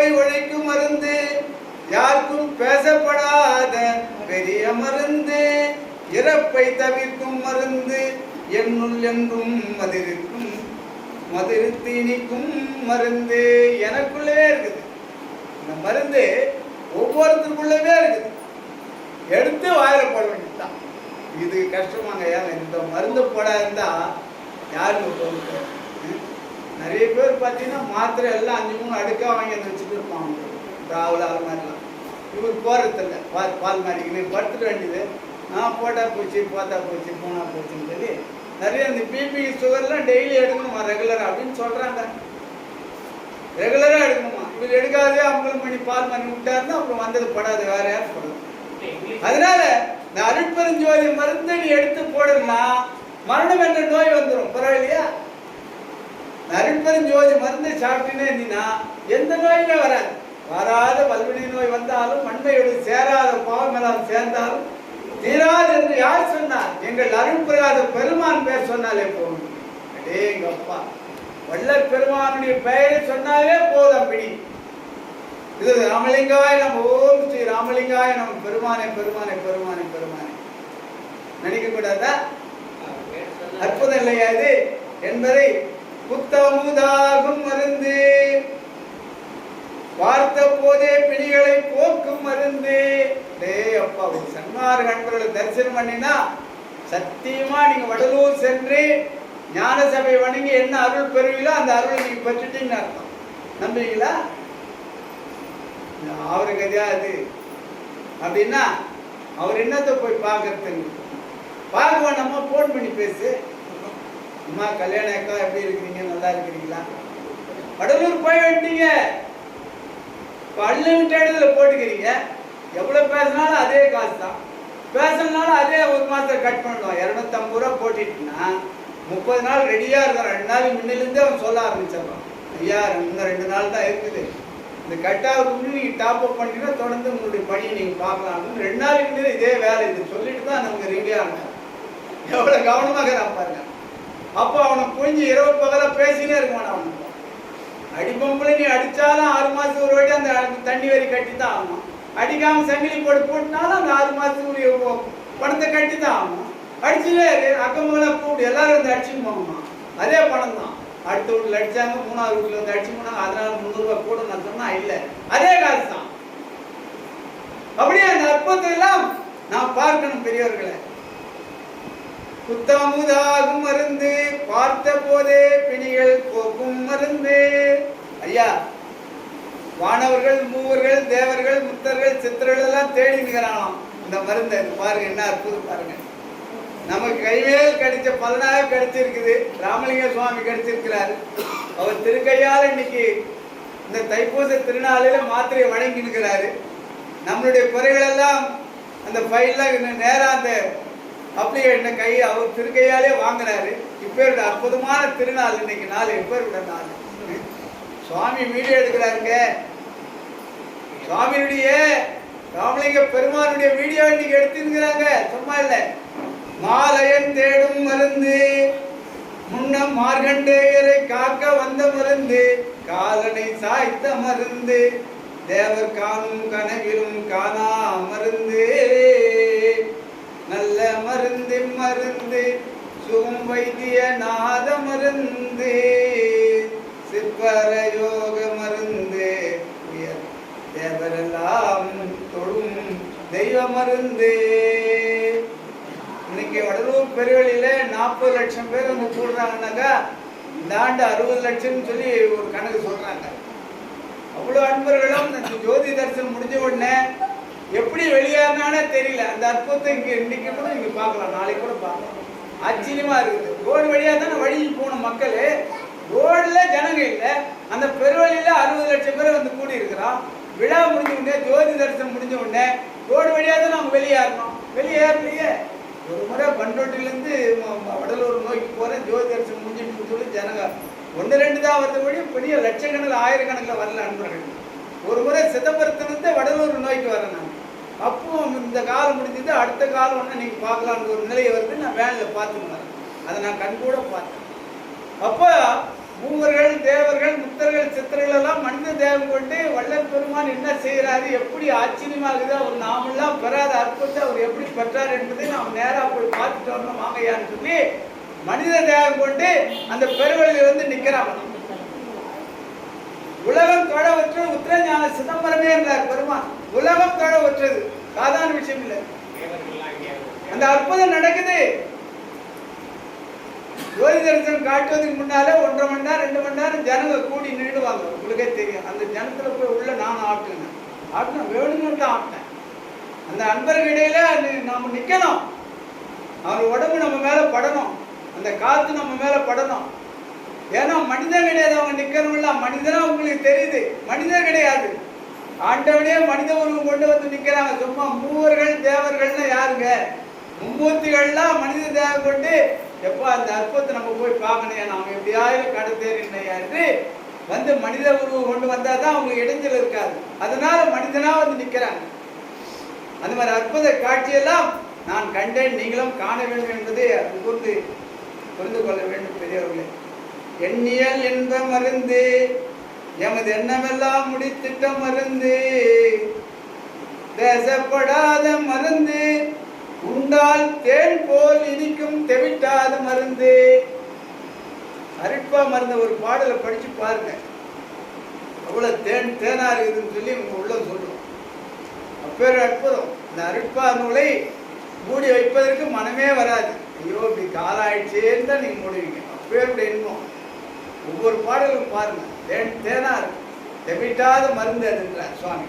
பிறப்பை உழைக்கும் மருந்து, யாருக்கும் பேசப்படாத பெரிய மருந்து, இறப்பை தவிர்க்கும் மருந்து, என்னுள் என்றும் மதிருக்கும் மதிர்த்து இனிக்கும் மருந்து. எனக்குள்ளே இருக்குது இந்த மருந்து, ஒவ்வொருத்தருக்குள்ளவே இருக்குது. எடுத்து வாயில போட வேண்டியதுதான். இது கஷ்டமாங்க. ஏன் இந்த மருந்து போட இருந்தா யாருக்கு போகுது? நிறைய பேர் பார்த்தீங்கன்னா மாத்திரை எல்லாம் 5-3 அடுக்காக வாங்கி வந்து வச்சுட்டு இருப்பாங்க. ராகுல் அது மாதிரிலாம். இவர் போகிறதில்ல. பால் மாறிக்கின்னு படுத்துட வேண்டியது. போட்டா போச்சு, போத்தா போச்சு, போனா போச்சுன்னு சொல்லி நிறைய இந்த பிபி சுகர்லாம் டெய்லி எடுக்கணுமா ரெகுலராக அப்படின்னு சொல்கிறாங்க. ரெகுலராக எடுக்கணுமா. இவர் எடுக்காதே 50 மணி பால் மணி விட்டாருன்னா அப்புறம் வந்தது படாது, வேற யாரும் சொல்லணும். அதனால இந்த அருட்பெருஞ்சோதி மருந்து நீ எடுத்து போடுனா மரணம் என்ற நோய் வந்துடும். பரவாயில்லையா? அருட்பெருஞ்சோதி மருந்து சாப்பிட்டுனே இருந்தீங்கன்னா எந்த நோயுமே வராது. வராத வல்வினை நோய் வந்தாலும் மண்மையோடு சேராத பாவம் எல்லாம் சேர்ந்தாலும் தீராது என்று யார் சொன்னார்? எங்கள் அருட்பிரகாத பெருமான் பேர் சொன்னாலே போதும். அடே எங்க அப்பா, வள்ளல் பெருமானுடைய பெயரை சொன்னாலே போதும். அப்படி இது ராமலிங்காய நம்ம, ஓம் ஸ்ரீ ராமலிங்காய நம்ம, பெருமானே பெருமானே பெருமானே பெருமானே நினைக்க கூடாதா? அற்புதம் இல்லையா இது என்பதை புத்தமுதாகும் மருந்து, பார்த்த போதே பிணிகளை போக்கும் மருந்து. அப்பா, ஒரு சன்மார்க்க நண்பர்களை தரிசனம் பண்ணினா சத்தியமா நீங்க வடலூர் சென்று ஞான சபை வணங்கி என்ன அருள் பெறுவீங்களோ அந்த அருளை நீங்க பெற்றுட்டீங்கன்னு அர்த்தம். நம்புவீங்களா? அவருக்கு எதையா அது அப்படின்னா அவர் என்னத்தை போய் பார்க்கறதுன்னு பார்க்க வேண்டாமா? போன் பண்ணி பேசு. அம்மா கல்யாணம் அக்கா எப்படி இருக்கிறீங்க, நல்லா இருக்கிறீங்களா? வடலூர் போய் வேண்டிங்க, அன்லிமிட்டெட்ல போட்டுக்கிறீங்க. எவ்வளவு பேசினாலும் அதே காசு தான். பேசலனாலும் அதே ஒரு மாசத்தை கட் பண்ணுவோம். 250 ரூபா போட்டுட்டுனா 30 நாள் ரெடியா இருக்கும். 2 நாள் முன்னிலிருந்தே அவன் சொல்ல ஆரம்பிச்சிடறான், ஐயா இன்னும் 2 நாள் தான் இருக்குது, இந்த கட்டாவுக்கு முன்னாடி நீங்க டாப் அப் பண்ணிங்கன்னா தொடர்ந்து உங்களுடைய பணியை நீங்க பார்க்கலாம். 2 நாளைக்கு முன்னாடி இதே வேலை இது சொல்லிட்டு தான் நமக்கு ரெடியா இருந்தான். எவ்வளவு கவனமாக நான் பாருங்க. அப்போ அவனை புரிஞ்சு இரவு பகல பேசினே இருக்குமான். அவனுக்கு அடிப்பம்புல நீ அடிச்சாலும் 6 மாசத்துக்கு ஒரு வாட்டி அந்த தண்ணி வரி கட்டி தான் ஆகணும். அடிக்காம சங்கிலி போட்டு போட்டுனாலும் அந்த 6 மாசத்துக்கு பணத்தை கட்டி தான் ஆகணும். அடிச்சுலே அக்கம்பங்களா கூப்பிட்டு எல்லாரும் வந்து அடிச்சுன்னு போகணுமா? அதே பணம் தான். அடுத்த வீட்டில் அடிச்சாங்க, 3வது வீட்டில் வந்து அடிச்சு போனாங்க, அதனால 300 ரூபாய் கூட நான் சொன்னா இல்லை, அதே காசு தான். அப்படியே அந்த அற்புதத்தை எல்லாம் நான் பார்க்கணும் பெரியவர்களை. புத்தமுதாகும் மருந்து, பார்த்த போதே பிணிகள் போக்கும் மருந்து. ஐயா, வானவர்கள், மூவர்கள், தேவர்கள், முத்தர்கள், சித்தர்கள் எல்லாம் தேடி நிற்கிறானாம் இந்த மருந்தை. பாருங்க என்ன அற்புதம் பாருங்க. நமக்கு கைவேல் கிடைச்ச பலனாக கிடைச்சிருக்குது. ராமலிங்க சுவாமி கிடைச்சிருக்கிறார். அவர் திருக்கையால் இன்னைக்கு இந்த தைப்பூச திருநாளில மாத்திரையை வழங்கி இருக்கிறாரு. நம்மளுடைய குறைகள் எல்லாம் அந்த ஃபைல்ல நேரா அந்த அப்ளிகேஷன் கை அவர் திருக்கையாலே வாங்கினாரு. இப்பேருடைய அற்புதமான திருநாள் இன்னைக்கு நாள். எப்பேருடைய நாள் சுவாமி வீடியோ எடுக்கிறாருங்க. சுவாமியுடைய ராமலிங்க பெருமானுடைய வீடியோ இன்னைக்கு எடுத்துருக்கிறாங்க. சும்மா இல்ல. மாலையன் தேடும் மருந்து, முன்னம் மார்கண்டேயரை காக்க வந்த மருந்து, காலனை சாய்த்த மருந்து, தேவர் காணும் கனவிலும் காணா மருந்து, நல்ல மருந்து மருந்து, சுகம் வைத்திய நாத மருந்து, சிற்பர யோக மருந்து, உயர் தேவரெல்லாம் தொடும் தெய்வ மருந்து. இன்னைக்கு வடலூர் பெருவெளியில 40 லட்சம் பேர் வந்து கூடுறாங்கன்னாக்கா இந்த ஆண்டு 60 லட்சம் சொல்லி ஒரு கணக்கு சொல்றாங்க. அவ்வளவு அன்பர்களும் இந்த ஜோதி தரிசனம் முடிஞ்ச உடனே எப்படி வெளியேறினானே தெரியல. அந்த அற்புதத்தை இங்க இன்னைக்கு கூட இங்க பார்க்கலாம், நாளைக்கு கூட பார்க்கலாம். ஆச்சரியமா இருக்குது. ரோடு வழியா தானே வழி போன மக்கள், ரோடுல ஜனங்க இல்லை. அந்த பெருவழியில 60 லட்சம் பேர் வந்து கூடி இருக்கிறோம். விழா முடிஞ்ச உடனே, ஜோதி தரிசனம் முடிஞ்ச உடனே ரோடு வழியா தான் நம்ம வெளியேறணும். வெளியேறலையே. ஒரு முறை பண்டோட்டிலேருந்து வடலூர் நோக்கி போகிறேன், ஜோதி தரிசனம் முடிஞ்சுட்டு சொல்லி ஜனங்க 1-2 தான் வரதுபடி பெரிய லட்சக்கணக்கில் 1000கணக்கில் வரல அன்பர்கள். ஒரு முறை சிதம்பரத்திலிருந்து வடலூர் நோய்க்கு வரேன் நான். அப்போ இந்த காலம் முடிஞ்சது, அடுத்த காலம் ஒன்று நீங்கள் பார்க்கலான்னு ஒரு நிலை வருது. நான் வேனில் பார்த்துன்னு வரேன். அதை நான் கண் கூட பார்த்தேன். அப்போ மூவர்கள் தேவர்கள் முத்தர்கள் சித்தர்கள் எல்லாம் மனித தேவம் கொண்டு வள்ளல் பெருமான் என்ன செய்யறாரு, எப்படி ஆச்சரியமாகுது, அவர் நாமெல்லாம் பெறாத அற்புதத்தை அவர் எப்படி பெற்றார் என்பதை நாம் நேரா போய் பார்த்துட்டு வரணும் வாங்கையான்னு சொல்லி மனித தேவம் கொண்டு அந்த பெருவழியில வந்து நிக்கிறாங்க. உலகம் தொழவற்று உத்திரஞான சிதம்பரமே என்றார் பெருமான். உலகம் தொழவற்றது சாதாரண விஷயம் இல்லை. அந்த அற்புதம் நடக்குது. ஜோதி தரிசனம் காட்டுவதற்கு முன்னாலே 1.5 மணி நேரம் 2 மணி நேரம் ஜனங்க கூடி நின்றுடுவாங்க. உங்களுக்கே தெரியும். அந்த ஜனத்துல போய் உள்ள நான் ஆட்டினேன் வேணும்னு ஆட்டினேன். அந்த அன்பர்கள் இடையில நாம நிக்கணும். அவர் உடம்பு நம்ம மேல படணும், அந்த காத்து நம்ம மேல படணும். ஏன்னா மனிதன் கிடையாது, அவங்க நிக்கணும்ல. மனிதனா உங்களுக்கு தெரியுது, மனிதன் கிடையாது. ஆண்டவனே மனித உருவம் கொண்டு வந்து நிக்கிறாங்க. சும்மா மூவர்கள் தேவர்கள்னா யாருங்க? மும்மூர்த்திகள்லாம் மனித தேவம் கொண்டு எப்போ அந்த அற்புதத்தை நம்ம போய் பார்க்கணும். நாம எப்படியாவது கடத்தேறின்னு வந்து மனித உருவம் கொண்டு வந்தாதான் அவங்களுக்கு இடைஞ்சல் இருக்காது. அதனால மனிதனா வந்து நிக்கிறாங்க. அந்த மாதிரி அற்புத காட்சியெல்லாம் நான் கண்டேன், நீங்களும் காண வேண்டும் என்பதை கூர்ந்து புரிந்து கொள்ள வேண்டும் பெரியவர்களே. எண்ணியல் என்ப மருந்து எமது எண்ணமெல்லாம் முடித்திட்ட மருந்து, தேசப்படாத மருந்து, உண்டால் தேன் போல் இனிக்கும் தெவிட்டாத மருந்து. அருட்பா மருந்து ஒரு பாடலை படிச்சு பாருங்க. அவ்வளவு தேனா இருக்குதுன்னு சொல்லி உங்க உள்ள சொல்லுவோம். அப்பேர் அற்புதம். இந்த அருட்பா நூலை மூடி வைப்பதற்கு மனமே வராது. ஐயோ இப்படி காலாயிடுச்சேன்னு தான் நீங்க மூடுவீங்க. அப்பேருடைய இன்பம். ஒவ்வொரு பாடலும் பாருங்க. தேனா தெவிட்டாத மருந்து அதுன்றார் சுவாமி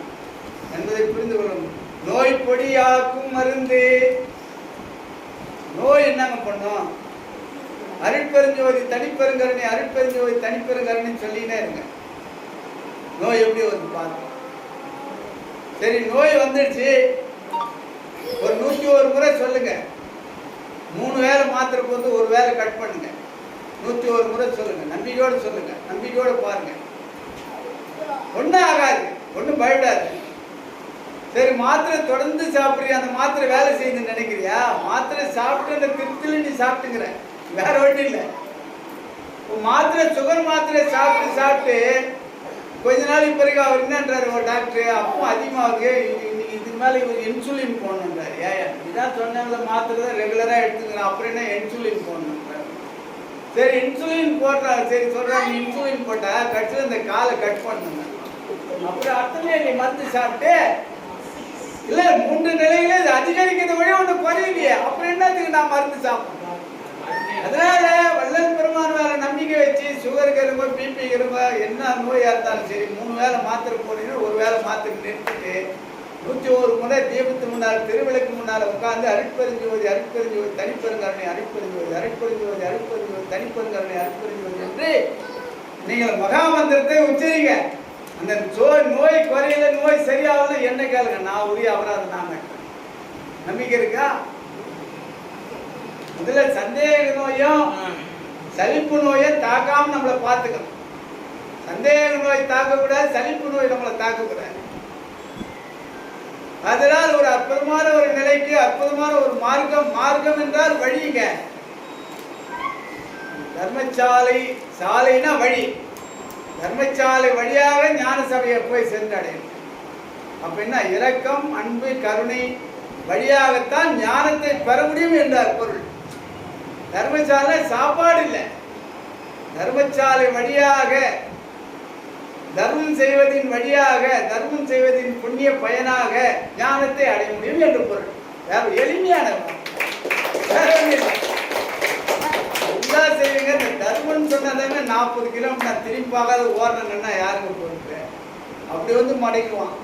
என்பதை புரிந்து கொள்ளணும். நோய் பொடியாக்கும் மருந்து. நோய் என்னங்க பண்ணும்? அருட்பெருஞ்சோதி தனிப்பெருங்கரணி, அருட்பெருஞ்சோதி தனிப்பெருங்கரணி சொல்லினே இருங்க. நோய் எப்படி வந்து பாருங்க. சரி, நோய் வந்துடுச்சு, ஒரு 101 முறை சொல்லுங்க. 3 வேளை மாத்திரை போது 1 வேளை கட் பண்ணுங்க. 101 முறை சொல்லுங்க. நம்பிக்கையோடு சொல்லுங்க, நம்பிக்கையோடு பாருங்க. ஒன்றும் ஆகாது, ஒன்றும் பயப்படாது. சரி, மாத்திரை தொடர்ந்து சாப்பிட்றியா, அந்த மாத்திரை வேலை செய்யுதுன்னு நினைக்கிறியா? மாத்திரை சாப்பிட்டு அந்த திருப்தியில் நீ சாப்பிட்டுங்கிற, வேற ஒன்றும் இல்லை. மாத்திரை சுகர் மாத்திரை சாப்பிட்டு கொஞ்ச நாளைக்கு பிறகு அவர் என்னன்றாரு ஒரு டாக்டர், அப்போ அதிகமாகுது, இதுக்கு மேலே இவர் இன்சுலின் போடணுன்றாரு. ஏன் இதான் சொன்ன மாத்திரை தான் ரெகுலராக எடுத்துக்கிறேன், அப்புறம் என்ன இன்சுலின் போடணுன்றாரு. சரி, இன்சுலின் போடுறாரு. சரி சொல்றாங்க, இன்சுலின் போட்டா கட்சியில் இந்த காலை கட் பண்ணுங்க. அப்புறம் அர்த்தமே நீ மருந்து சாப்பிட்டு இல்ல 3 நிலையில இது அதிகரிக்கிறது வழி ஒண்ணு குறையிலையே, அப்புறம் என்னத்துக்கு நான் மருந்து சாப்பிடணும்? அதனால வள்ளல் பெருமான் மேல நம்பிக்கை வச்சு சுகர் கரும்பு பிபி கரும்பு என்ன நோயா இருந்தாலும் சரி 3 வேளை மாத்திரை போடுறீங்கன்னா 1 வேளை மாத்திரை நிறுத்திட்டு 101 முறை தீபத்து முன்னால் திருவிளக்கு முன்னால் உட்கார்ந்து அருட்பெருஞ்சோதி அருட்பெருஞ்சோதி தனிப்பெருங்கரணை அருட்பெருஞ்சோதி அருட்பெருஞ்சோதி அருட்பெருஞ்சோதி தனிப்பெருங்கரணை அருட்பெருஞ்சோதி என்று நீங்கள் மகாமந்திரத்தை உச்சரிங்க. அந்த நோய் குறையில, நோய் சரியாகல என்ன கேளுங்க, நான் உரிய அபராதம் நாம. நம்பிக்கை இருக்கா? முதல்ல சந்தேக நோயும் சலிப்பு நோயும் தாக்காம நம்மளை பார்த்துக்கணும். சந்தேக நோய் தாக்கக்கூடாது, சலிப்பு நோய் நம்மளை தாக்கக்கூடாது. அதனால் ஒரு அற்புதமான ஒரு நிலைக்கு அற்புதமான ஒரு மார்க்கம் என்றால் வழிங்க. தர்மசாலை, சாலைனா வழி. தர்மசாலை வழியாக ஞான சபையை போய் சென்றடையும். அப்ப என்ன? இரக்கம், அன்பு, கருணை வழியாகத்தான் ஞானத்தை பெற முடியும் என்றார் பொருள். தர்மசாலை சாப்பாடு இல்லை, தர்மசாலை வழியாக தர்மம் செய்வதின் வழியாக, தர்மம் செய்வதின் புண்ணிய பயனாக ஞானத்தை அடைய முடியும் என்று பொருள். எளிமையான செய்வீங்க. இந்த தர்மம் சொன்னதாங்க 40 கிலோமீட்டர் திரும்பி பார்க்காத ஓடுறேன்னா யாருங்க பொறுப்பு? அப்படி வந்து மடைக்குவான்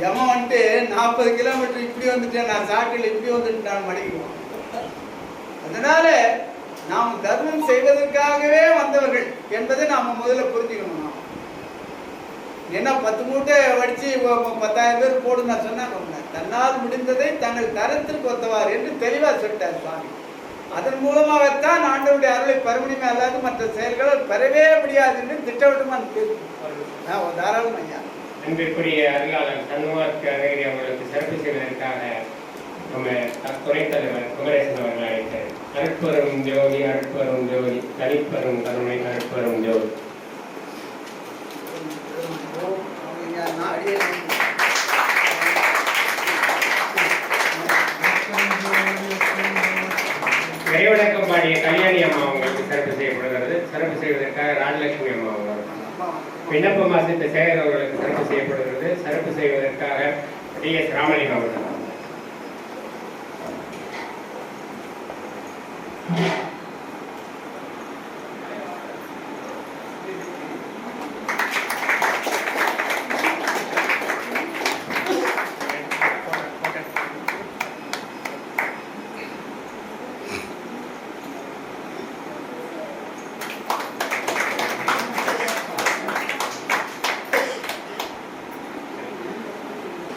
எவன் வந்துட்டு 40 கிலோமீட்டர் இப்படி வந்துட்டேன், நான் சாட்டில் இப்படி வந்துட்டு நான் மடைக்குவான். அதனால நாம் தர்மம் செய்வதற்காகவே வந்தவர்கள் என்பதை நாம முதல்ல புரிஞ்சுக்கணும். என்ன 10 மூட்டை வடிச்சு 10,000 பேர் போடு நான் சொன்னேன். தன்னால் முடிந்ததை தங்கள் தரத்திற்கு ஒத்தவார் என்று தெளிவா சொல்லிட்டார் சுவாமி. அதன் மூலமாகத்தான் ஆண்டவருடைய அருளை பெறமுடியுமே, அல்லாது மற்ற செயல்கள் பெறவே முடியாது என்று திட்டவட்டமா தாராளம் ஐயா. அன்பிற்குரிய அருளாளர் சண்முகார்த்தி அவர்களுக்கு சிறப்பு செய்வதற்காக நம்ம துணைத் தலைவர் குமரேசன் அவர்கள் அழைத்தார். அருட்பெரும் ஜோதி அருட்பெரும் ஜோதி தனிப்பெரும் கருணை அருட்பெரும் ஜோதி. இறைவணக்கம் பாடிய கல்யாணி அம்மா அவங்களுக்கு சிறப்பு செய்யப்படுகிறது. சிறப்பு செய்வதற்காக ராஜலட்சுமி அம்மா அவர்கள், விண்ணப்பம் வாசித்த சேகர் அவர்களுக்கு சிறப்பு செய்யப்படுகிறது. சிறப்பு செய்வதற்காக டி.எஸ். ராமலிங்கம் அவர்கள்.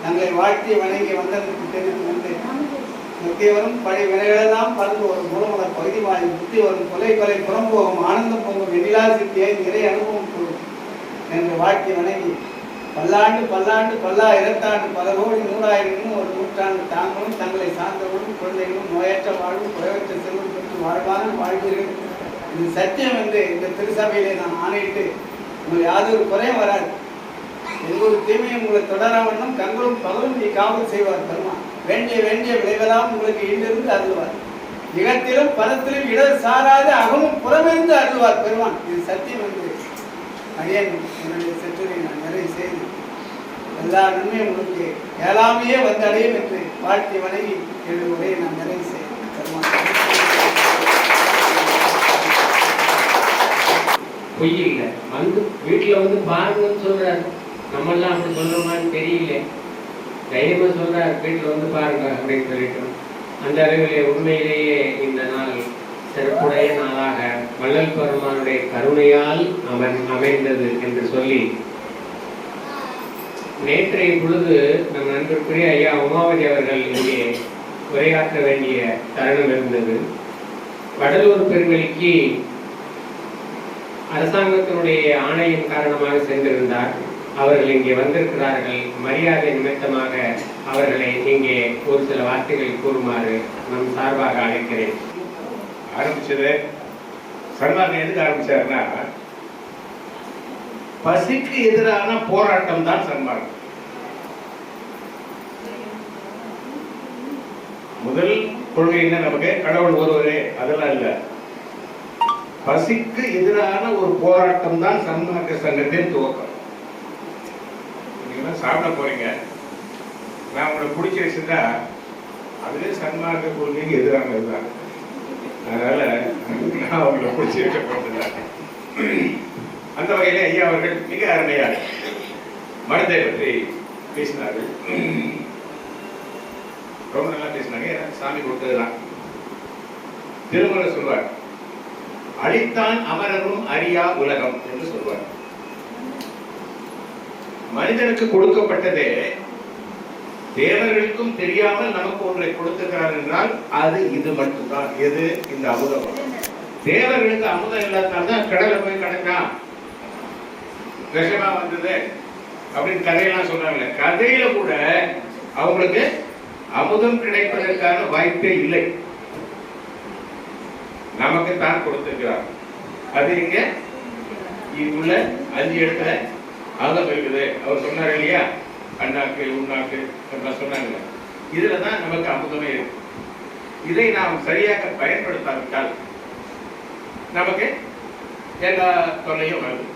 தங்களை வாழ்த்தி வணங்கி வந்ததற்கு தெரிந்து வந்து முக்கியவரும் பழைய வினைகளெல்லாம் பறந்து ஒரு மூலமலர் பகுதி மாறி புத்தி வரும் கொலை கொலை புறம்போகும் ஆனந்தம் பொங்கும் எண்ணிலா சித்தியை நிறை அனுபவம் கூறும் என்று வாழ்த்தி வணங்கி பல்லாண்டு பல்லாண்டு பல்லாயிரத்தாண்டு பல கோடி நூறாயிரம் ஒரு நூற்றாண்டு தாங்களும் தங்களை சார்ந்தவர்களும் குழந்தைகளும் நோயற்ற வாழ்வும் குறைவற்ற செல்வம் பெற்று வாழ்வான வாழ்வீர்கள். இது சத்தியம் என்று இந்த திருசபையிலே நான் ஆணையிட்டு உங்களுக்கு யாதொரு குறையும் வராது. ஒவ்வொரு தீமையும் உங்களை தொடராமன்னும் கண்களும் பகலும் நீ காவல் செய்வார் பெருமான். வேண்டிய வேண்டிய விளைவெல்லாம் உங்களுக்கு இன்றிருந்து அருள்வார். இகத்திலும் பதத்திலும் இடர் சாராது அகமும் புறமிருந்து அருள்வார் பெருமான். இது சத்தியம் என்று அடியேன் என்னுடைய செற்றுரை நான் நிறைவு செய்து எல்லா நன்மையும் உங்களுக்கு ஏழாமையே வந்து அடையும் என்று வாழ்த்தி வணங்கி என்னுடைய உரையை நான் நிறைவு செய்தேன் பெருமான். பொய் இல்லை, வந்து வீட்டில் வந்து பாருங்கன்னு சொல்றாரு. நம்மெல்லாம் அப்படி சொல்றோமான்னு தெரியல, தைரியமா சொல்றாரு, வீட்டில் வந்து பாருங்க அப்படின்னு சொல்லிட்டு. அந்த அளவிலே உண்மையிலேயே இந்த நாள் சிறப்புடைய நாளாக வள்ளல் பெருமானுடைய கருணையால் அமைந்தது என்று சொல்லி, நேற்றைய பொழுது நம் நண்பருக்குரிய ஐயா உமாவதி அவர்கள் இங்கே உரையாற்ற வேண்டிய தருணம் இருந்தது. வடலூர் பெருவெளிக்கு அரசாங்கத்தினுடைய ஆணையின் காரணமாக சென்றிருந்தார். அவர்கள் இங்கே வந்திருக்கிறார்கள். மரியாதை நிமித்தமாக அவர்களை இங்கே ஒரு சில வார்த்தைகள் கூறுமாறு நம் சார்பாக அழைக்கிறேன். ஆரம்பிச்சது சன்மார்க்கம் எதுக்கு ஆரம்பிச்சாருன்னா, பசிக்கு எதிரான போராட்டம் தான் சன்மார்க்கம். முதல் கொள்கை என்ன நமக்கு? கடவுள் ஒருவரே, அதெல்லாம் இல்ல. பசிக்கு எதிரான ஒரு போராட்டம் தான் சன்மார்க்க சங்கத்தின் துவக்கம். நீங்க சாப்பிட போறீங்க, நான் உங்களை பிடிச்சி வச்சிருந்தா அதுவே சன்மார்க்க கொள்கைக்கு எதிரானது தான். அதனால நான் அவங்களை பிடிச்சி வைக்க போறதில்லை. அந்த வகையில ஐயா அவர்கள் மிக அருமையாக மனதை பற்றி பேசினார்கள். ரொம்ப நல்லா பேசினாங்க. சாமி கொடுத்ததுதான். திருமலை சொல்வார், அழித்தான் அமரரும் அறியா உலகம் என்று சொல்வார். மனிதனுக்கு கொடுக்கப்பட்டதே தேவர்களுக்கும் தெரியாமல் நமக்கு ஒன்றை கொடுத்திருக்கிறார் என்றால் அது இது மட்டும்தான். எது? இந்த அமுதம். தேவர்களுக்கு அமுதம் இல்லாதனால்தான் கடலை போய் கடந்தான், விஷமா வந்தது அப்படின்னு கதையெல்லாம் சொல்றாங்க. கதையில கூட அவங்களுக்கு அமுதம் கிடைப்பதற்கான வாய்ப்பே இல்லை. நமக்கு தான் கொடுத்திருக்கிறார். அது இங்க இங்குள்ள 5 இடத்துல அமுதம் இருக்குது. அவர் சொன்னார் இல்லையா, அண்ணாக்கு உண்ணாக்கு சொன்னாங்க. இதுலதான் நமக்கு அமுதமே இருக்கு. இதை நாம் சரியாக பயன்படுத்தாவிட்டால் நமக்கு எல்லா தொல்லையும் வருது.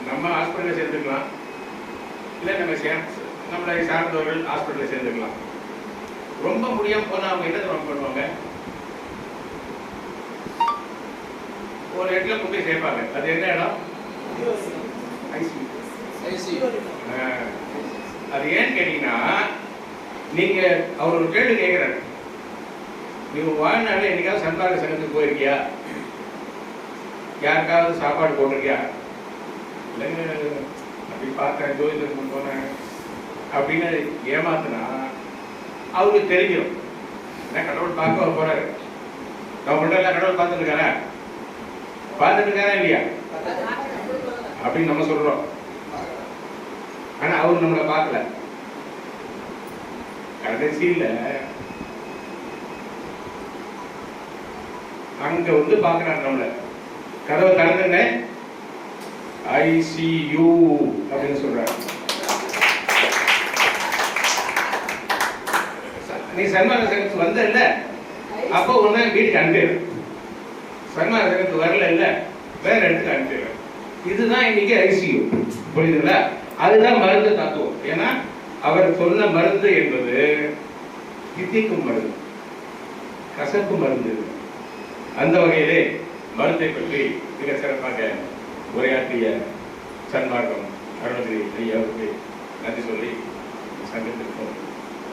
நம்ம ஹாஸ்பிட்டலில் சேர்ந்துக்கலாம், இல்லை நம்மளை சார்ந்தவர்கள் ஹாஸ்பிட்டலில் சேர்ந்துக்கலாம். ரொம்ப முடியாம போனா அவங்க என்ன ரொம்ப பண்ணுவாங்க, ஒரு இடத்துல கொண்டு போய் சேர்ப்பாங்க. அது என்ன இடம்? அது ஏன்னு கேட்டீங்கன்னா, நீங்க அவர் ஒரு கேள்வி கேட்கிறாரு, நீங்க வாழ்நாள் என்னைக்காவது சன்மார்க்க சங்கத்துக்கு போயிருக்கியா? யாருக்காவது சாப்பாடு போட்டிருக்கியா? இல்லைங்க அப்படி பார்த்தேன், ஜோதிடத்துக்கு போனேன் அப்படின்னு ஏமாத்தினா அவருக்கு தெரிஞ்சிடும். ஏன்னா கடவுள் பார்க்க அவர் போறாரு. நம்ம மட்டும் கடவுள் பார்த்துட்டு இருக்காரா? பார்த்துட்டு இருக்காரா இல்லையா அப்படின்னு நம்ம சொல்றோம். ஆனா அவரு நம்மளை பார்க்கல. கடைசியில அங்க வந்து பாக்குறாங்க நம்மள. கதவை திறந்துங்க, ICU அப்படின்னு சொல்றாங்க. நீ சன்மார்க்க சங்கத்துக்கு வந்த இல்ல, அப்போ உன்னை வீட்டுக்கு அனுப்பிடு. சன்மார்க்க சங்கத்துக்கு வரல இல்ல, வேற இடத்துக்கு அனுப்பிடு. இதுதான் இன்னைக்கு ICU. புரியுதுங்களா? அதுதான் மருந்து தத்துவம். ஏன்னா அவர் சொன்ன மருந்து என்பது தித்திக்கும் மருந்து, கசப்பு மருந்து. அந்த வகையிலே மருந்தை பற்றி மிக சிறப்பாக உரையாற்றிய சன்மார்க்கம் அருணகிரி ஐயாவுக்கு நன்றி சொல்லி, சங்கத்திற்கும்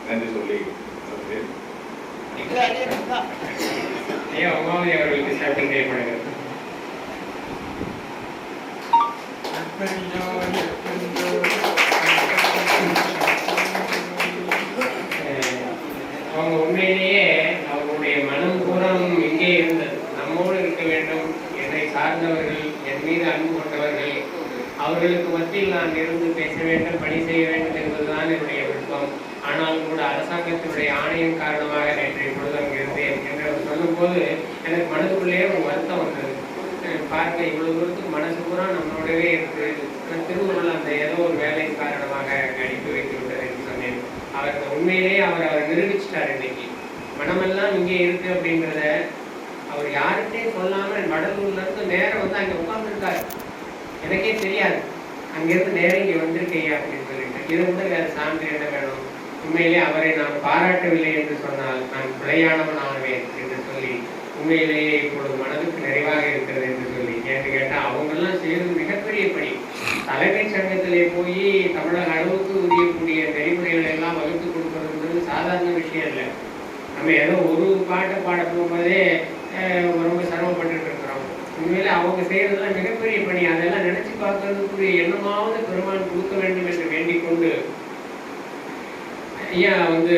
நன்றி சொல்லி ஐயா உமாவதி அவர்களுக்கு சிறப்பு செய்யப்படுகிறது. அவங்க உண்மையிலேயே அவர்களுடைய மனம் பூரம் எங்கே இருந்தது, நம்மோடு இருக்க வேண்டும், என்னை சார்ந்தவர்கள், என் மீது அன்பு கொண்டவர்கள், அவர்களுக்கு மத்தியில் நான் இருந்து பேச வேண்டும், பணி செய்ய வேண்டும் என்பதுதான் என்னுடைய விருப்பம். ஆனாலும் கூட அரசாங்கத்தினுடைய ஆணையம் காரணமாக நேற்று இப்பொழுது அங்கு இருந்தேன் என்று அவர் சொல்லும்போது எனக்கு மனதுக்குள்ளேயே ஒரு வருத்தம் வந்தது. பாருங்க, இவ்வளவு தூரத்துக்கு மனசு பூரா நம்மளோடவே இருக்கு, திருவுருள் அந்த ஏதோ ஒரு வேலை காரணமாக அனுப்பி வைத்து விட்டது என்று சொன்னேன். அவர் உண்மையிலேயே அவர் நிரூபிச்சிட்டார். இன்னைக்கு மனமெல்லாம் இங்கே இருக்கு அப்படின்றத அவர் யாருக்கிட்டையும் சொல்லாம வடலூர்ல இருந்து நேரம் வந்து அங்க உட்கார்ந்துருக்காரு. எனக்கே தெரியாது, அங்கிருந்து நேரம் இங்கே வந்திருக்கையா அப்படின்னு சொல்லிட்டு. இதை கூட வேற சான்று என்ன வேணும்? உண்மையிலே அவரை நான் பாராட்டவில்லை என்று சொன்னால் நான் பிழையானவன் ஆனவேன் என்று சொல்லி உண்மையிலேயே இப்பொழுது மனதுக்கு நிறைவாக இருக்கிறது என்று சொல்லி கேட்டு கேட்டால் அவங்கெல்லாம் செய்வது மிகப்பெரிய பணி. தலைமைச் சங்கத்திலே போய் தமிழக அளவுக்கு உரியக்கூடிய நெறிமுறைகள் எல்லாம் வகுத்து கொடுப்பதுன்றது சாதாரண விஷயம் இல்லை. நம்ம ஏதோ ஒரு பாட்டை பாட போகும்போதே ரொம்ப சிரமப்பட்டு இருக்கிறோம். உண்மையிலே அவங்க செய்யறதுலாம் மிகப்பெரிய பணி. அதெல்லாம் நினைச்சு பார்க்கறதுக்குரிய எண்ணமாவது பெருமான் கொடுக்க வேண்டும் என்று வேண்டிக் கொண்டு ஐயா வந்து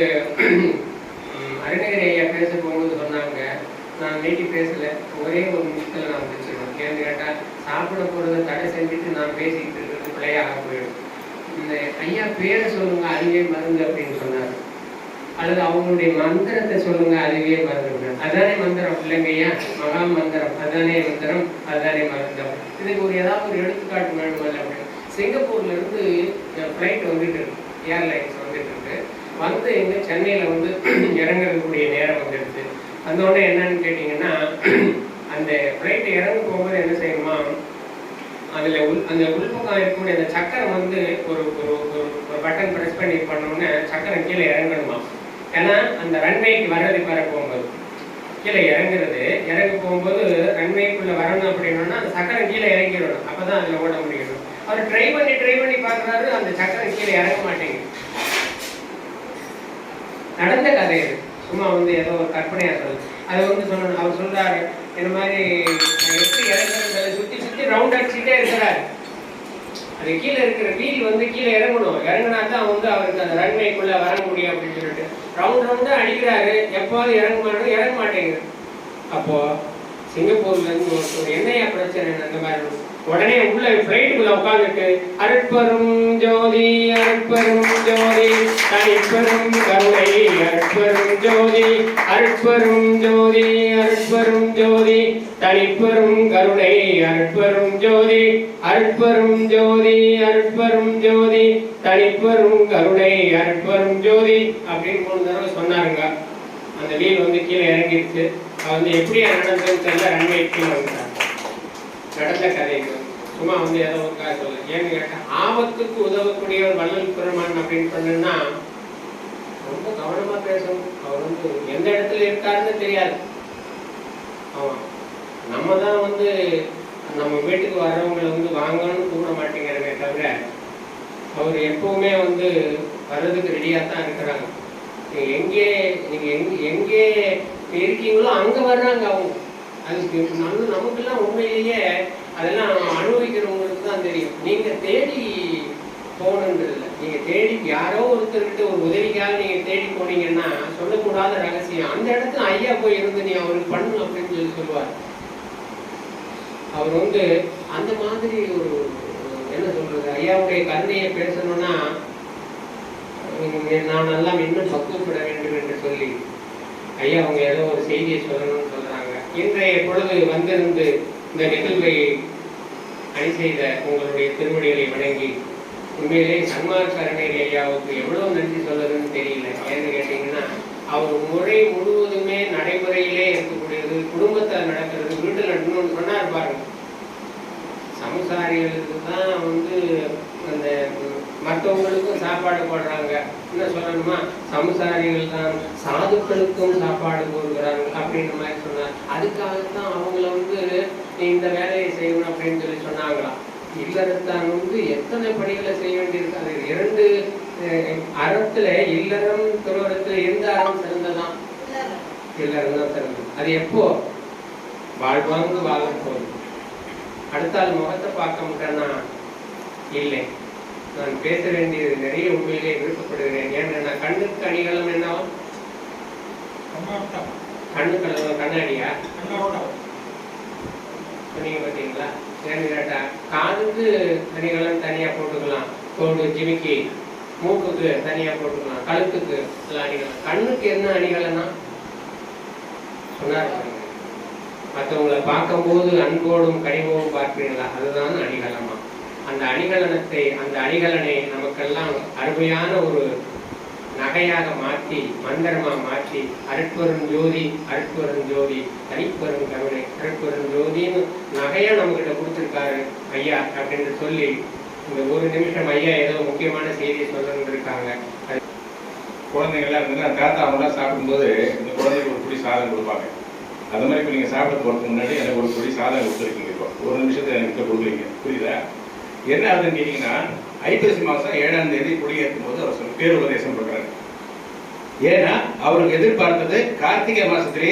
அருணகிரி ஐயா பேச போகும்போது சொன்னாங்க, நான் நீட்டி பேசல, ஒரே ஒரு நிமிஷத்துல நான் முடிச்சிடுவேன். ஏன்னு கேட்டால் சாப்பிட போறதை தடை செஞ்சுட்டு நான் பேசிக்கிட்டு இருக்கிறது பிள்ளையாக போயிடும். இந்த ஐயா பேரை சொல்லுங்க, அதுவே மருந்து அப்படின்னு சொன்னார். அல்லது அவங்களுடைய மந்திரத்தை சொல்லுங்க, அதுவே மருந்து. அதானே மந்திரம் இல்லைங்க ஐயா, மகா மந்திரம் அதானே மந்திரம், அதானே மருந்தம். இதுக்கு ஒரு ஏதாவது ஒரு எடுத்துக்காட்டு வேணுமல்ல அப்படின்னு. சிங்கப்பூர்ல இருந்து ஃப்ளைட் வந்துட்டு இருக்கு, ஏர்லைன்ஸ் வந்துட்டு இருக்கு. வந்து எங்க சென்னையில வந்து இறங்குறதுக்குரிய நேரம் வந்துடுச்சு. வந்தோடனே என்னன்னு கேட்டீங்கன்னா, அந்த ஃப்ளைட் இறங்க போகும்போது என்ன செய்யணுமா, அதுல அந்த உள்பக்கம் இருக்கக்கூடிய அந்த சக்கரம் வந்து ஒரு பட்டன் ப்ரெஸ் பண்ணி பண்ணோம்னா சக்கரம் கீழே இறங்கணுமா. ஏன்னா அந்த ரன்வேக்கு வர்றதுக்கு வர போகும்போது கீழே இறங்க போகும்போது ரன்வேக்குள்ள வரணும் அப்படின்னா அந்த சக்கரம் கீழே இறங்கிடணும். அப்பதான் அதுல ஓட முடியும். அவர் ட்ரை பண்ணி பார்க்குறாரு, அந்த சக்கரம் கீழே இறங்க மாட்டேங்குது. நடந்த கதை இது, சும்மா வந்து ஏதோ ஒரு கற்பனையா சொல்லுது. அதை வந்து சொல்லணும். அவர் சொல்றாரு, இந்த மாதிரி எப்படி இறங்குறத சுத்தி ரவுண்ட் அடிச்சுட்டே இருக்கிறாரு. அது கீழே இருக்கிற வீல் வந்து கீழே இறங்கணும், இறங்கினா தான் வந்து அவருக்கு அந்த ரன்வேக்குள்ள வர முடியும் அப்படின்னு சொல்லிட்டு ரவுண்டா அடிக்கிறாரு. எப்போது இறங்க மாட்டேங்குது. அப்போ சிங்கப்பூர்ல இருந்து ஒரு என்னையா பிரச்சனை, அந்த மாதிரி உடனே உள்ள பிளைட்டுக்குள்ள உட்காந்துட்டு அருட்பெரும் ஜோதி அருட்பெரும் ஜோதி தனிப்பெரும் கருணை அருட்பெரும் ஜோதி அருட்பெரும் ஜோதி அருட்பெரும் ஜோதி தனிப்பெரும் கருணை அருட்பெரும் ஜோதி அருட்பெரும் ஜோதி அருட்பெரும் ஜோதி தனிப்பெரும் கருணை அருட்பெரும் ஜோதி அப்படின்னு 3 தடவை சொன்னாருங்க. அந்த வீல் வந்து கீழே இறங்கிடுச்சு. வந்து எப்படியா நடந்ததுன்னு தெரியல, ரன்வே கீழே வந்துட்டாங்க. நடந்த கதைகள் சும்மா வந்து ஏதோ ஒரு காய் சொல்ல. ஏன்னு கேட்டால் ஆபத்துக்கு உதவக்கூடிய ஒரு வள்ளல் பெருமான் அப்படின்னு சொன்னா ரொம்ப கவனமா பேசணும். அவர் வந்து எந்த இடத்துல இருக்காருன்னு தெரியாது. ஆமா, நம்ம தான் வந்து நம்ம வீட்டுக்கு வர்றவங்களை வந்து வாங்கணும்னு கூப்பிட மாட்டேங்கிறமே தவிர அவர் எப்பவுமே வந்து வர்றதுக்கு ரெடியா தான் இருக்கிறாங்க. நீங்க எங்கே இருக்கீங்களோ அங்க வர்றாங்க அவங்க. அதுக்கு நமக்கெல்லாம் உண்மையிலேயே அதெல்லாம் அனுபவிக்கிறவங்களுக்கு தான் தெரியும். நீங்க தேடி போகணுன்றது இல்லை, நீங்க தேடி யாரோ ஒருத்தர்கிட்ட ஒரு உதவிக்காக நீங்க தேடி போனீங்கன்னா சொல்லக்கூடாத ரகசியம். அந்த இடத்துல ஐயா போய் இருந்து நீ அவருக்கு பண்ணு அப்படின்னு சொல்லி சொல்லுவார். அவர் வந்து அந்த மாதிரி ஒரு என்ன சொல்றது, ஐயாவுடைய கருணையை பேசணும்னா நான் எல்லாம் இன்னும் பக்குவப்பட வேண்டும் என்று சொல்லி ஐயா அவங்க ஏதோ ஒரு செய்தியை சொல்லணும்னு சொல்றாங்க. இன்றைய பொழுது வந்திருந்து இந்த நிகழ்வை அணி செய்த உங்களுடைய திருவடிகளை வணங்கி உண்மையிலே சன்மார்க்க அறநெறி ஐயாவுக்கு எவ்வளவு நன்றி சொல்றதுன்னு தெரியல. ஏன்னு கேட்டீங்கன்னா அவர் முறை முழுவதுமே நடைமுறையிலே இருக்கக்கூடியது, குடும்பத்தில் நடக்கிறது, வீட்டில் நடக்கணும்னு சொன்னார் பாருங்க. சமசாரிகளுக்கு தான் அந்த மற்றவங்களுக்கும் சாப்பாடு போடுறாங்க, என்ன சொல்லணுமா, சமசாரிகள் தான் சாதுக்களுக்கும் சாப்பாடு போடுகிறாங்க அப்படின்ற மாதிரி சொன்னார். அதுக்காகத்தான் அவங்கள நீ இந்த வேலையை செய்யணும் அப்படின்னு சொல்லி சொன்னாங்களாம். இல்லறத்தான் எத்தனை பணிகளை செய்ய வேண்டியிருக்கு. அது 2 அறத்துல இல்லறம் துறவரத்துல எந்த அறம் சிறந்ததான்? இல்லறம் தான் சிறந்தது. அது எப்போ வாழ்வாங்கு வாழ போகுது. அடுத்தால் முகத்தை பார்க்க முடியனா இல்லை. நான் பேச வேண்டியது நிறைய உண்மையிலே விருப்பப்படுகிறேன். ஏன்னா கண்ணுக்கு அணிகலம் என்னவா? கண்ணுக்கு கண்ணாடியா சொன்னீங்க பார்த்தீங்களா? ஏன்னு கேட்டா காதுக்கு அணிகலம் தனியா போட்டுக்கலாம், தோடு ஜிமிக்கி, மூக்குக்கு தனியா போட்டுக்கலாம், கழுத்துக்கு எல்லாம் அணிகலம். கண்ணுக்கு என்ன அணிகலன்னா சொன்னார், மற்றவங்களை பார்க்கும்போது அன்போடும் கனிவோடும் பார்ப்பீங்களா, அதுதான் அணிகலமா. அந்த அணிகலனத்தை, அந்த அணிகலனை நமக்கெல்லாம் அருமையான ஒரு நகையாக மாற்றி, மந்திரமா மாற்றி, அருட்பெரும் ஜோதி அருட்பெரும் ஜோதி தனிப்பெரும் கருணை அருட்பெரும் ஜோதின்னு நகையா நம்ம கிட்ட கொடுத்துருக்காரு ஐயா அப்படின்னு சொல்லி இந்த 1 நிமிஷம் ஐயா ஏதோ முக்கியமான செய்தியை சொல்லணும்னு இருக்காங்க. குழந்தைங்கள்லாம் இருந்ததுன்னா தாத்தா அவங்களாம் சாப்பிடும்போது இந்த குழந்தைக்கு ஒரு குடி சாதம் கொடுப்பாங்க. அது மாதிரி இப்போ நீங்கள் சாப்பிட போகிறதுக்கு முன்னாடி எனக்கு ஒரு குடி சாதம் கொடுத்துருக்கீங்க. இப்போ 1 நிமிஷத்தை எனக்கு கொடுக்குறீங்க, புரியுதா? என்ன ஆகுதுன்னு கேட்டீங்கன்னா, ஐப்பசி மாதம் 7ஆம் தேதி குடியேற்றும் போது அவர் சொல்லி பேர் உபதேசம் பண்றாரு. ஏன்னா அவருக்கு எதிர்பார்த்தது கார்த்திகை மாசத்திலே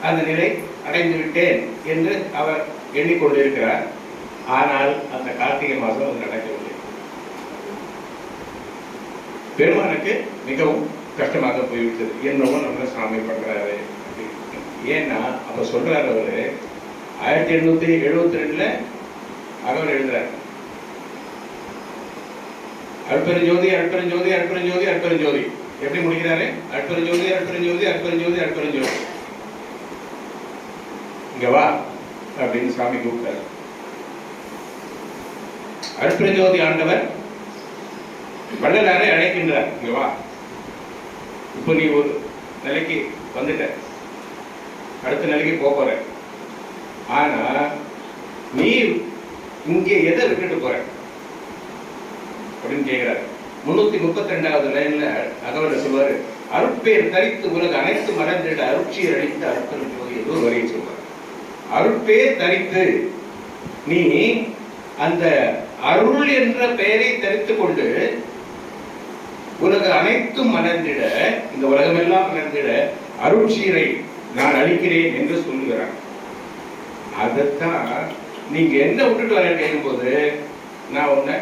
அந்த நிலை அடைந்து விட்டேன் என்று அவர் எண்ணிக்கொண்டிருக்கிறார். ஆனால் அந்த கார்த்திகை மாதம் அது நடக்கவில்லை. பெருமானுக்கு மிகவும் கஷ்டமாக போய்விட்டது. என்னவோ நம்ம சாமி பண்றாரு. ஏன்னா அப்ப சொல்றாரு அவரு 1872ல அகவல் எழுதுறாரு. அற்பெருஞ்சோதி அற்பெருஞ்சோதி அற்பெருஞ்சோதி அற்பெருஞ்சோதி. எப்படி முடிக்கிறாரு? அற்பெருஞ்சோதி அற்பெருஞ்சோதி அற்பெருஞ்சோதி அற்பெருஞ்சோதி. இங்க வா அப்படின்னு சாமி கூப்பிட்டாரு. அற்பெருஞ்சோதி ஆண்டவர் வள்ளலாரை அழைக்கின்றார், இங்க வா, இப்ப நீ ஒரு நிலைக்கு வந்துட்ட, அடுத்த நிலைக்கு போற. ஆனா நீ இங்கே எதை விட்டுட்டு போற அப்படின்னு கேட்கிறார். 332வது லைன்ல அகவல் சொல்வாரு, அருட்பேர் தரித்து உலக அனைத்து மறந்திட அருட்சியர் அளித்து அருட்பெரும் ஜோதி ஏதோ வரையை சொல்வார். அருட்பேர் தரித்து நீ அந்த அருள் என்ற பெயரை தரித்து கொண்டு உலக அனைத்தும் மலர்ந்திட, இந்த உலகமெல்லாம் மலர்ந்திட அருட்சீரை நான் அளிக்கிறேன் என்று சொல்லுகிறார். அதைத்தான் நீங்க என்ன விட்டுட்டு வர கேட்கும்போது, நான் உன்னை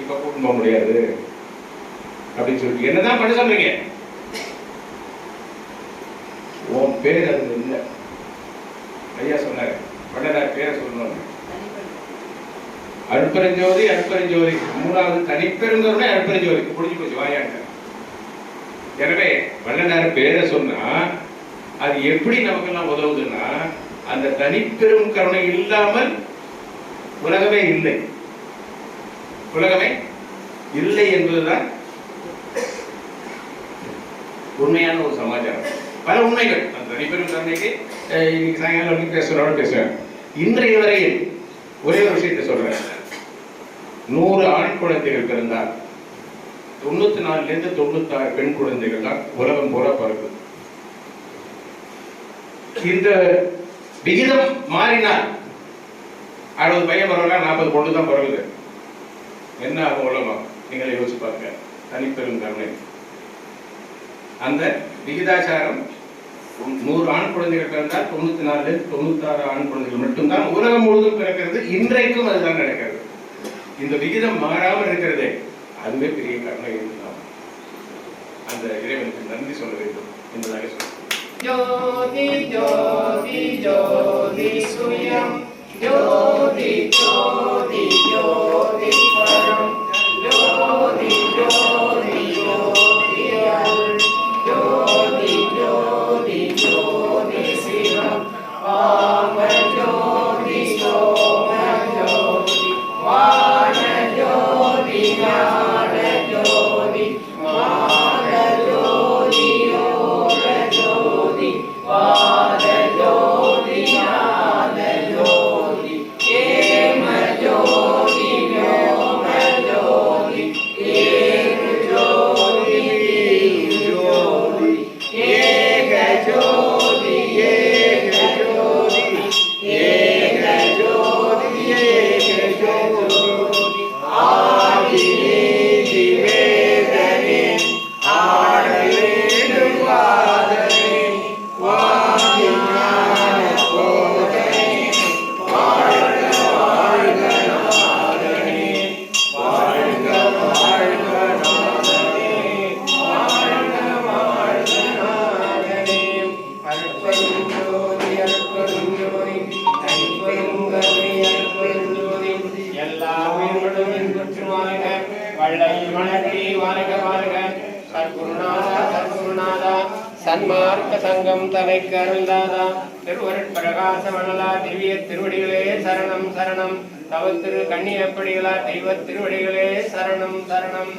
இப்ப கூட்டு போக முடியாது அப்படின்னு சொல்லிட்டு என்னதான் பண்ண சொல்றீங்க? உன் பேர் அது இல்லை. ஐயா சொன்னாரு, வள்ளலார் பேரை சொல்லணும். அற்பெருஞ்சோதி அற்பெருஞ்சோதி, 3வது தனிப்பெருங்கருணை அற்பெருஞ்சோதி. புரிஞ்சு போச்சு வாயாங்க. எனவே வள்ளலார் பேரை சொன்னா அது எப்படி நமக்கெல்லாம் உதவுதுன்னா, அந்த தனிப்பெரும் கருணை இல்லாமல் உலகமே இல்லை. உலகமே இல்லை என்பதுதான் உண்மையான ஒரு சமாச்சாரம். பல உண்மைகள் அந்த தனிப்பெரும் கருணைக்கு இன்னைக்கு சாயங்காலம் பேசுவேன். இன்றைய வரையில் ஒரே ஒரு விஷயத்தை சொல்றேன். 100 ஆண் குழந்தைகள் பிறந்தால் 94லேருந்து 96 பெண் குழந்தைகள் தான் உலகம் போல பிறகு. இந்த விகிதம் மாறினால் 60 பையன் பிறகுனா 40 பொண்ணு தான் பிறகுது. என்ன ஆகும் உலகம்? நீங்களே யோசிச்சு பாருங்க. தனிப்பெரும் கருணை. அந்த விகிதாச்சாரம் 100 ஆண் குழந்தைகள் பிறந்தால் 94லேருந்து 96 ஆண் குழந்தைகள் மட்டும்தான் உலகம் முழுவதும் பிறக்கிறது. இன்றைக்கும் அதுதான் நடக்கிறது. இந்த விகிதம் மாறாமல் இருக்கிறதே அதுவே பெரிய கருணை என்றுதான் அந்த இறைவனுக்கு நன்றி சொல்ல வேண்டும் என்பதாக சொல்றேன். ஜோதி ஜோதி ஜோதி சுயம் ஜோதி ஜோதி ஜோதி பரம் ஜோதி ஜோதி ஜோதி அருள் ஜோதி ஜோதி ஜோதி சிவம் மலர்த்தி வாழ்க வாழ்க. சர்க்குருநாதா சர்க்குருநாதா சன்மார்க்க சங்கம் தலைக்கு அருள்தாதா திருவருட்பிரகாச மணலா திவ்ய திருவடிகளே சரணம் சரணம். தவ திரு கன்னியப்படிகளா தெய்வ திருவடிகளே சரணம் சரணம்.